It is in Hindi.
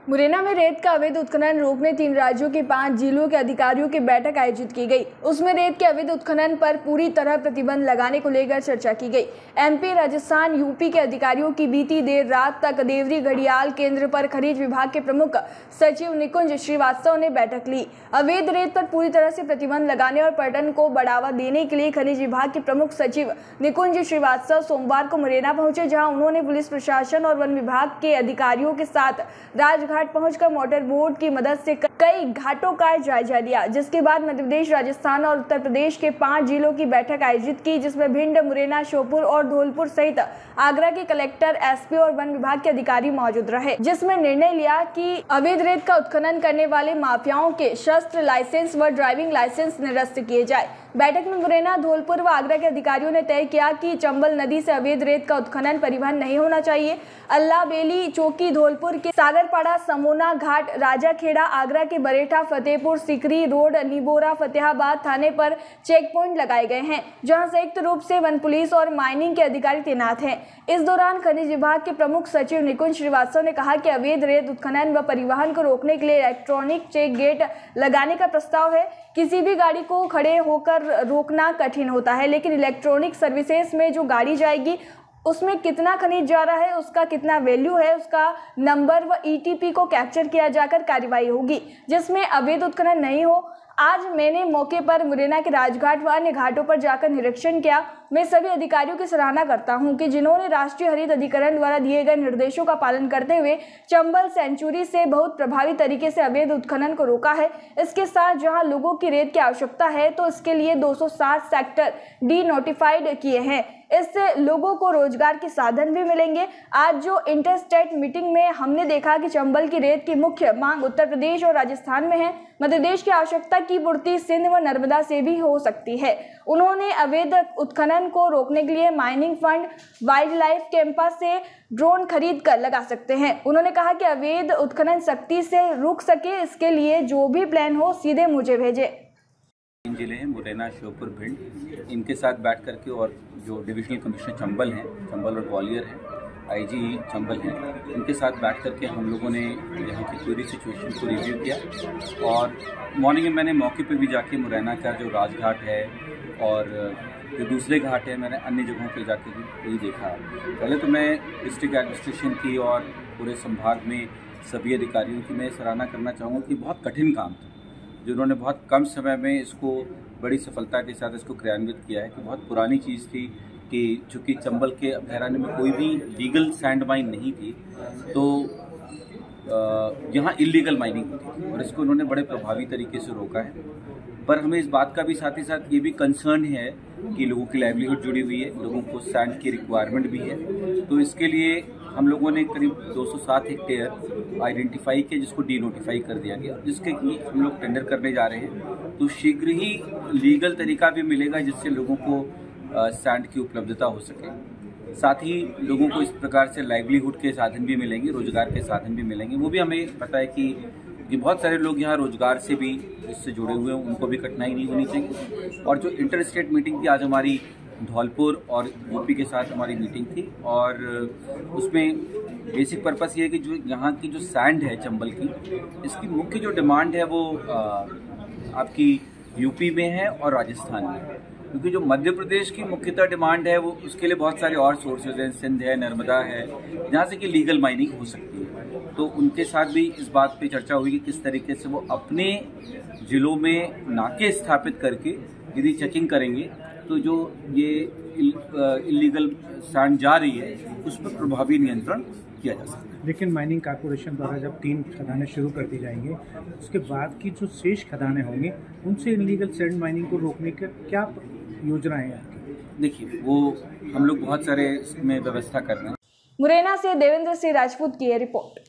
मुरैना में रेत का अवैध उत्खनन रोकने 3 राज्यों के 5 जिलों के अधिकारियों की बैठक आयोजित की गई। उसमें रेत के अवैध उत्खनन पर पूरी तरह प्रतिबंध लगाने को लेकर चर्चा की गई। एमपी, राजस्थान, यूपी के अधिकारियों की बीती देर रात तक देवरी घड़ियाल केंद्र पर खनिज विभाग के प्रमुख सचिव निकुंज श्रीवास्तव ने बैठक ली। अवैध रेत पर पूरी तरह से प्रतिबंध लगाने और पर्यटन को बढ़ावा देने के लिए खनिज विभाग के प्रमुख सचिव निकुंज श्रीवास्तव सोमवार को मुरैना पहुंचे, जहां उन्होंने पुलिस प्रशासन और वन विभाग के अधिकारियों के साथ राजघाट पहुंचकर मोटर बोट की मदद से कई घाटों का जायजा लिया। जिसके बाद मध्य प्रदेश, राजस्थान और उत्तर प्रदेश के 5 जिलों की बैठक आयोजित की, जिसमें भिंड, मुरैना, श्योपुर और धौलपुर सहित आगरा के कलेक्टर, एसपी और वन विभाग के अधिकारी मौजूद रहे, जिसमें निर्णय लिया कि अवैध रेत का उत्खनन करने वाले माफियाओं के शस्त्र लाइसेंस व ड्राइविंग लाइसेंस निरस्त किए जाए। बैठक में मुरैना, धौलपुर व आगरा के अधिकारियों ने तय किया कि चंबल नदी से अवैध रेत का उत्खनन परिवहन नहीं होना चाहिए। अल्लाह बेली चौकी, धौलपुर के सागरपाड़ा, समोना घाट, राजाखेड़ा, आगरा के बरेठा, फतेहपुर सीकरी रोड, निबोरा, फतेहाबाद थाने पर चेक पॉइंट लगाए गए हैं, जहां संयुक्त रूप से वन पुलिस और माइनिंग के अधिकारी तैनात हैं। इस दौरान खनिज विभाग के प्रमुख सचिव निकुंज श्रीवास्तव ने कहा कि अवैध रेत उत्खनन व परिवहन को रोकने के लिए इलेक्ट्रॉनिक चेक गेट लगाने का प्रस्ताव है। किसी भी गाड़ी को खड़े होकर रोकना कठिन होता है, लेकिन इलेक्ट्रॉनिक सर्विसेज में जो गाड़ी जाएगी उसमें कितना खनिज जा रहा है, उसका कितना वैल्यू है, उसका नंबर व ईटीपी को कैप्चर किया जाकर कार्रवाई होगी, जिसमें अवैध उत्खनन नहीं हो। आज मैंने मौके पर मुरैना के राजघाट व अन्य घाटों पर जाकर निरीक्षण किया। मैं सभी अधिकारियों की सराहना करता हूं कि जिन्होंने राष्ट्रीय हरित अधिकरण द्वारा दिए गए निर्देशों का पालन करते हुए चंबल सेंचुरी से बहुत प्रभावी तरीके से अवैध उत्खनन को रोका है। इसके साथ जहां लोगों की रेत की आवश्यकता है, तो इसके लिए 260 सेक्टर डी नोटिफाइड किए हैं। इससे लोगों को रोजगार के साधन भी मिलेंगे। आज जो इंटर स्टेट मीटिंग में हमने देखा कि चंबल की रेत की मुख्य मांग उत्तर प्रदेश और राजस्थान में है। मध्य प्रदेश की आवश्यकता की पूर्ति सिंध व नर्मदा से भी हो सकती है। उन्होंने अवैध उत्खनन को रोकने के लिए mining fund, wild life campus से ड्रोन खरीद कर लगा सकते हैं। उन्होंने कहा कि अवैध उत्खनन सख्ती से रुक सके, इसके लिए जो भी प्लान हो सीधे मुझे भेजे। 3 जिले हैं, मुरैना, श्योपुर, भिंड, इनके साथ बैठ करके और जो डिविजनल कमिश्नर चंबल हैं, चंबल और ग्वालियर हैं, आईजी चंबल हैं, इनके साथ बैठ करके हम लोगों ने यहाँ की पूरी सिचुएशन को रिव्यू किया। और मॉर्निंग में मैंने मौके पे भी जाके मुरैना का जो राजघाट है और जो दूसरे घाट है, मैंने अन्य जगहों पे जाके भी वही देखा। पहले तो मैं डिस्ट्रिक्ट एडमिनिस्ट्रेशन की और पूरे संभाग में सभी अधिकारियों की मैं सराहना करना चाहूँगा कि बहुत कठिन काम था, जिन्होंने बहुत कम समय में इसको बड़ी सफलता के साथ इसको क्रियान्वित किया है। कि बहुत पुरानी चीज़ थी कि चूँकि चंबल के अभयारण्य में कोई भी लीगल सैंड माइन नहीं थी, तो यहाँ इलीगल माइनिंग होती थी और इसको उन्होंने बड़े प्रभावी तरीके से रोका है। पर हमें इस बात का भी साथ ही साथ ये भी कंसर्न है कि लोगों की लाइवलीहुड जुड़ी हुई है, लोगों को सैंड की रिक्वायरमेंट भी है। तो इसके लिए हम लोगों ने करीब 207 हेक्टेयर आइडेंटिफाई किया, जिसको डी नोटिफाई कर दिया गया, जिसके लिए हम लोग टेंडर करने जा रहे हैं। तो शीघ्र ही लीगल तरीका भी मिलेगा जिससे लोगों को सैंड की उपलब्धता हो सके। साथ ही लोगों को इस प्रकार से लाइवलीहुड के साधन भी मिलेंगे, रोजगार के साधन भी मिलेंगे। वो भी हमें पता है कि बहुत सारे लोग यहाँ रोजगार से भी इससे जुड़े हुए हैं, उनको भी कठिनाई नहीं होनी चाहिए। और जो इंटर स्टेट मीटिंग थी, आज हमारी धौलपुर और यूपी के साथ हमारी मीटिंग थी और उसमें बेसिक पर्पस ये है कि जो यहाँ की जो सैंड है चंबल की, इसकी मुख्य जो डिमांड है वो आपकी यूपी में है और राजस्थान में, क्योंकि जो मध्य प्रदेश की मुख्यतः डिमांड है वो उसके लिए बहुत सारे और सोर्सेज हैं, सिंध है, नर्मदा है, जहाँ से कि लीगल माइनिंग हो सकती है। तो उनके साथ भी इस बात पे चर्चा हुई कि किस तरीके से वो अपने जिलों में नाके स्थापित करके यदि चेकिंग करेंगे तो जो ये इलीगल सैंड जा रही है उस पर प्रभावी नियंत्रण किया जा सकता है। लेकिन माइनिंग कॉर्पोरेशन द्वारा जब 3 खदानें शुरू कर दी जाएंगी, उसके बाद की जो शेष खदानें होंगी उनसे इलीगल सैंड माइनिंग को रोकने का क्या योजनाएं हैं आपकी? देखिए, वो हम लोग बहुत सारे इसमें व्यवस्था कर रहे हैं। मुरैना से देवेंद्र सिंह राजपूत की रिपोर्ट।